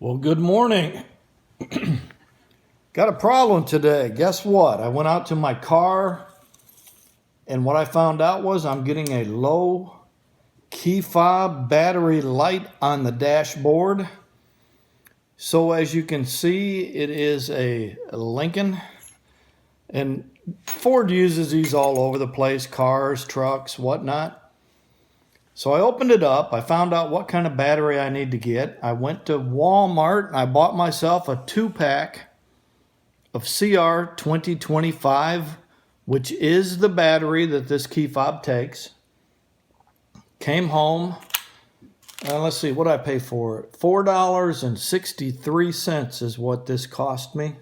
Well, good morning. Got a problem today. Guess what? I went out to my car and what I found out was I'm getting a low key fob battery light on the dashboard. So as you can see, it is a Lincoln, and Ford uses these all over the place, cars, trucks, whatnot. So I opened it up. I found out what kind of battery I need to get. I went to Walmart and I bought myself a 2-pack of CR 2025, which is the battery that this key fob takes. Came home. Let's see, what did I pay for it? $4.63 is what this cost me.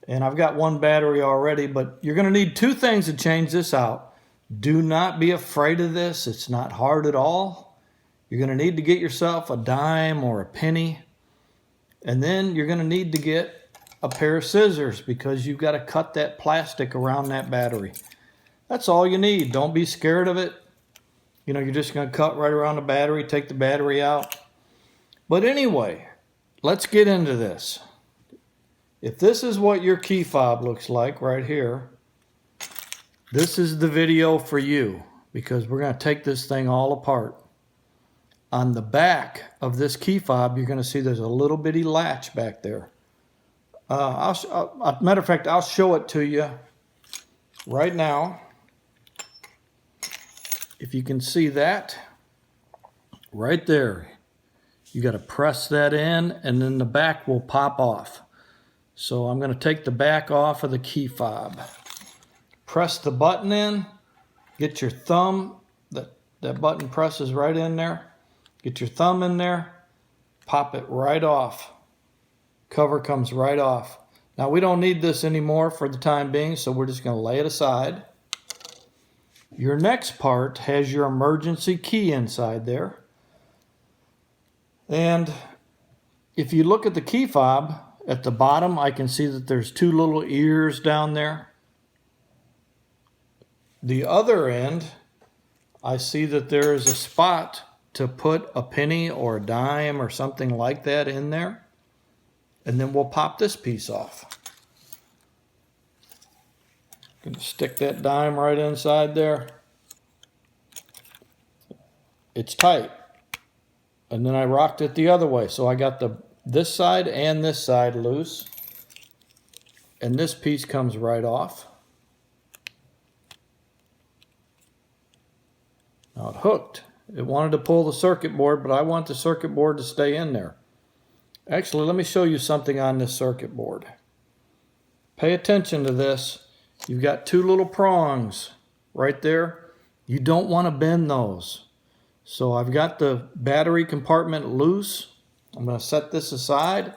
And I've got one battery already, but you're going to need two things to change this out. Do not be afraid of this. It's not hard at all. You're going to need to get yourself a dime or a penny. And then you're going to need to get a pair of scissors because you've got to cut that plastic around that battery. That's all you need. Don't be scared of it. You know, you're just going to cut right around the battery, take the battery out. But anyway, let's get into this. If this is what your key fob looks like right here, this is the video for you, because we're going to take this thing all apart. On the back of this key fob, you're going to see there's a little bitty latch back there. Matter of fact, I'll show it to you right now. If you can see that, right there. You got to press that in, and then the back will pop off. So I'm going to take the back off of the key fob. Press the button in, get your thumb, that button presses right in there. Get your thumb in there, pop it right off. Cover comes right off. Now we don't need this anymore for the time being, so we're just going to lay it aside. Your next part has your emergency key inside there. And if you look at the key fob, at the bottom I can see that there's two little ears down there. The other end, I see that there is a spot to put a penny or a dime or something like that in there. And then we'll pop this piece off. Gonna stick that dime right inside there. It's tight. And then I rocked it the other way. So I got this side and this side loose. And this piece comes right off. Now it hooked. It wanted to pull the circuit board, but I want the circuit board to stay in there. Actually, let me show you something on this circuit board. Pay attention to this. You've got two little prongs right there. You don't want to bend those. So I've got the battery compartment loose. I'm going to set this aside.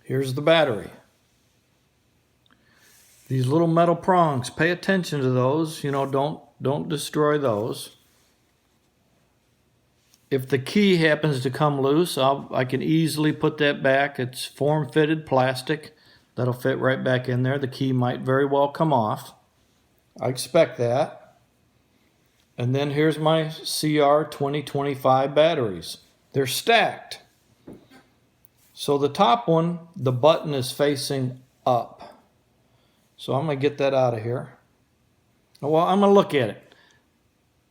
Here's the battery. These little metal prongs, pay attention to those. You know, don't destroy those. If the key happens to come loose, I can easily put that back. It's form-fitted plastic. That'll fit right back in there. The key might very well come off. I expect that. And then here's my CR 2025 batteries. They're stacked. So the top one, the button is facing up. So I'm going to get that out of here. Well, I'm going to look at it.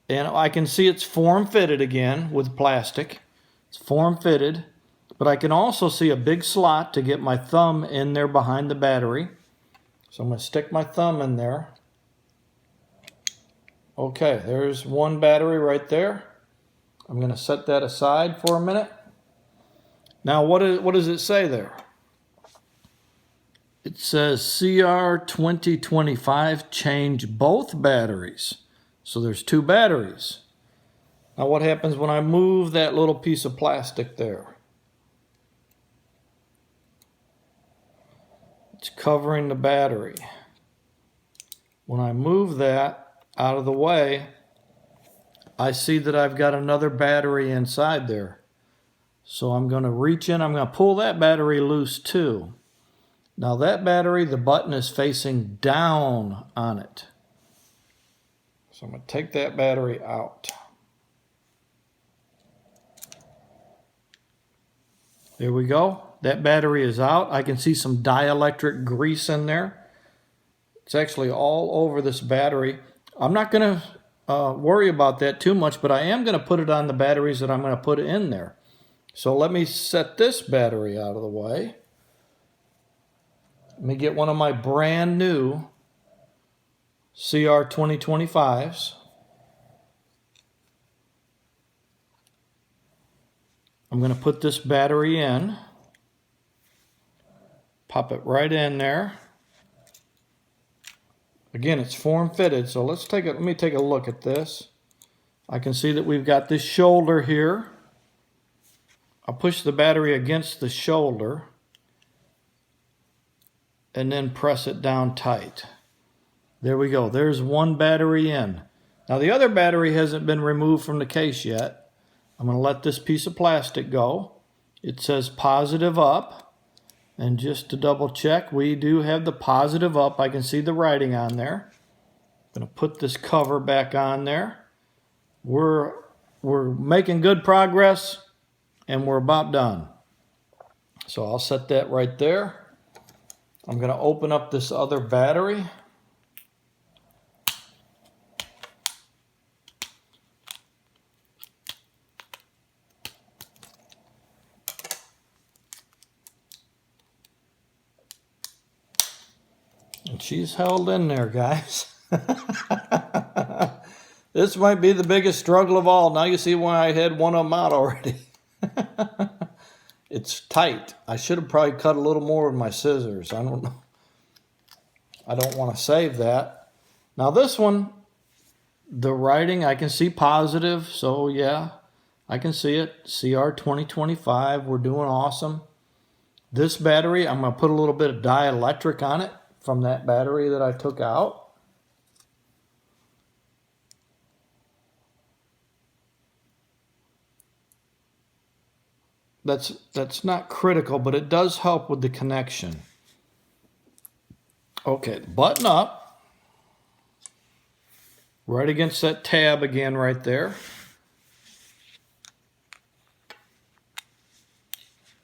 And I can see it's form-fitted again with plastic. It's form-fitted. But I can also see a big slot to get my thumb in there behind the battery. So I'm going to stick my thumb in there. Okay, there's one battery right there. I'm going to set that aside for a minute. Now, what does it say there? It says CR 2025, change both batteries. So there's two batteries. Now what happens when I move that little piece of plastic there? It's covering the battery. When I move that out of the way, I see that I've got another battery inside there. So I'm going to reach in, I'm going to pull that battery loose too. Now that battery, the button is facing down on it. So I'm going to take that battery out. There we go. That battery is out. I can see some dielectric grease in there. It's actually all over this battery. I'm not going to worry about that too much, but I am going to put it on the batteries that I'm going to put in there. So let me set this battery out of the way. Let me get one of my brand new CR 2025s. I'm going to put this battery in. Pop it right in there. Again, it's form fitted, so let me take a look at this. I can see that we've got this shoulder here. I'll push the battery against the shoulder and then press it down tight. There we go. There's one battery in. Now the other battery hasn't been removed from the case yet. I'm going to let this piece of plastic go. It says positive up. And just to double check, we do have the positive up. I can see the writing on there. I'm going to put this cover back on there. We're making good progress, and we're about done. So I'll set that right there. I'm going to open up this other battery. And she's held in there, guys. This might be the biggest struggle of all. Now you see why I had one of them out already. It's tight. I should have probably cut a little more with my scissors. I don't know. I don't want to save that. Now this one, the writing, I can see positive. So yeah, I can see it. CR 2025, we're doing awesome. This battery, I'm going to put a little bit of dielectric on it from that battery that I took out. That's not critical, but it does help with the connection. Okay, button up. Right against that tab again right there.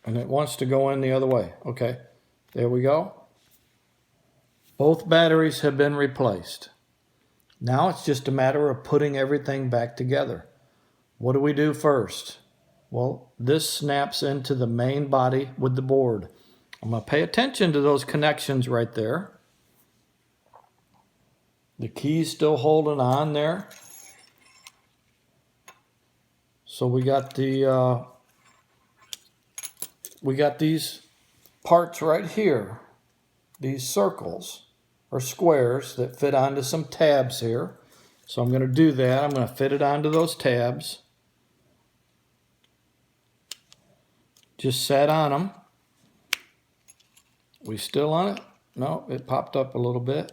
And it wants to go in the other way. Okay, there we go. Both batteries have been replaced. Now it's just a matter of putting everything back together. What do we do first? Well, this snaps into the main body with the board. I'm going to pay attention to those connections right there. The key's still holding on there. So we got these parts right here, these circles or squares that fit onto some tabs here. So I'm going to do that. I'm going to fit it onto those tabs. Just sat on them. We still on it? No, it popped up a little bit.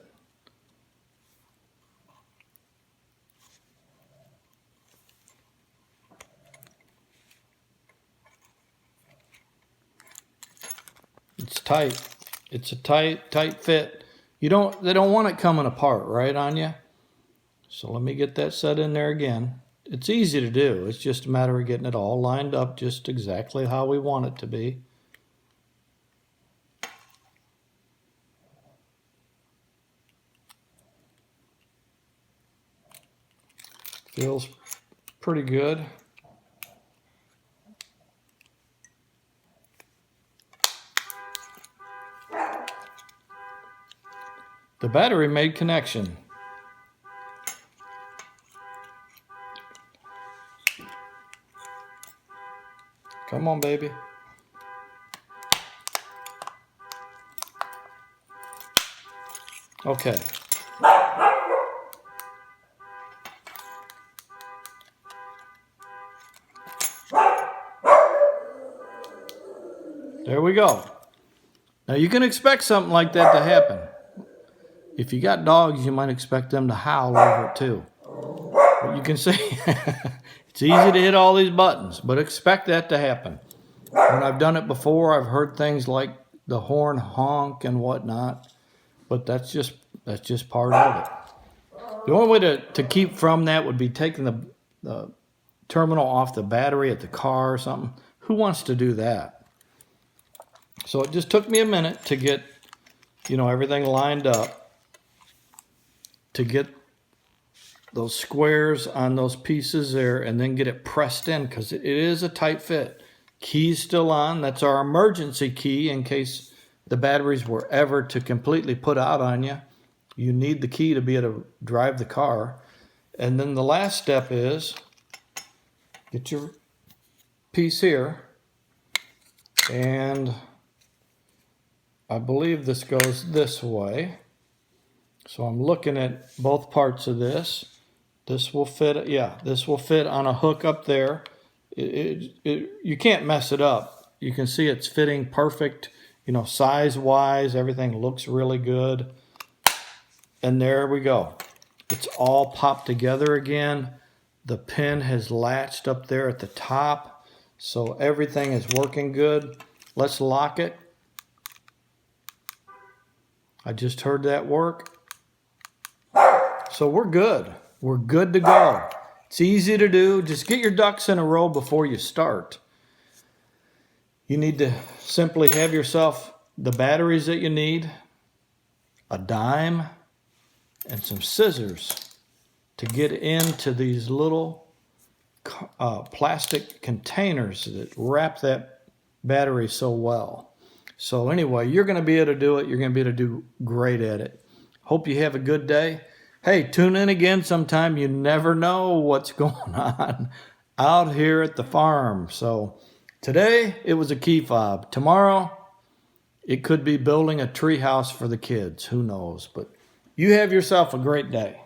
It's tight. It's a tight fit. They don't want it coming apart, right, on you? So let me get that set in there again. It's easy to do. It's just a matter of getting it all lined up just exactly how we want it to be. Feels pretty good. The battery made connection. Come on, baby. Okay. There we go. Now you can expect something like that to happen. If you got dogs, you might expect them to howl over it too. But you can see it's easy to hit all these buttons, but expect that to happen. When I've done it before, I've heard things like the horn honk and whatnot, but that's just part of it. The only way to keep from that would be taking the terminal off the battery at the car or something. Who wants to do that? So it just took me a minute to get, everything lined up, to get those squares on those pieces there, and then get it pressed in, because it is a tight fit. Key's still on. That's our emergency key in case the batteries were ever to completely put out on you. You need the key to be able to drive the car. And then the last step is get your piece here, and I believe this goes this way. So I'm looking at both parts of this. This will fit, yeah, this will fit on a hook up there. You can't mess it up. You can see it's fitting perfect, size-wise. Everything looks really good. And there we go. It's all popped together again. The pin has latched up there at the top. So everything is working good. Let's lock it. I just heard that work. So we're good. We're good to go. It's easy to do. Just get your ducks in a row before you start. You need to simply have yourself the batteries that you need, a dime, and some scissors to get into these little plastic containers that wrap that battery so well. So anyway, you're going to be able to do it. You're going to be able to do great at it. Hope you have a good day. Hey, tune in again sometime. You never know what's going on out here at the farm. So today it was a key fob. Tomorrow it could be building a tree house for the kids. Who knows? But you have yourself a great day.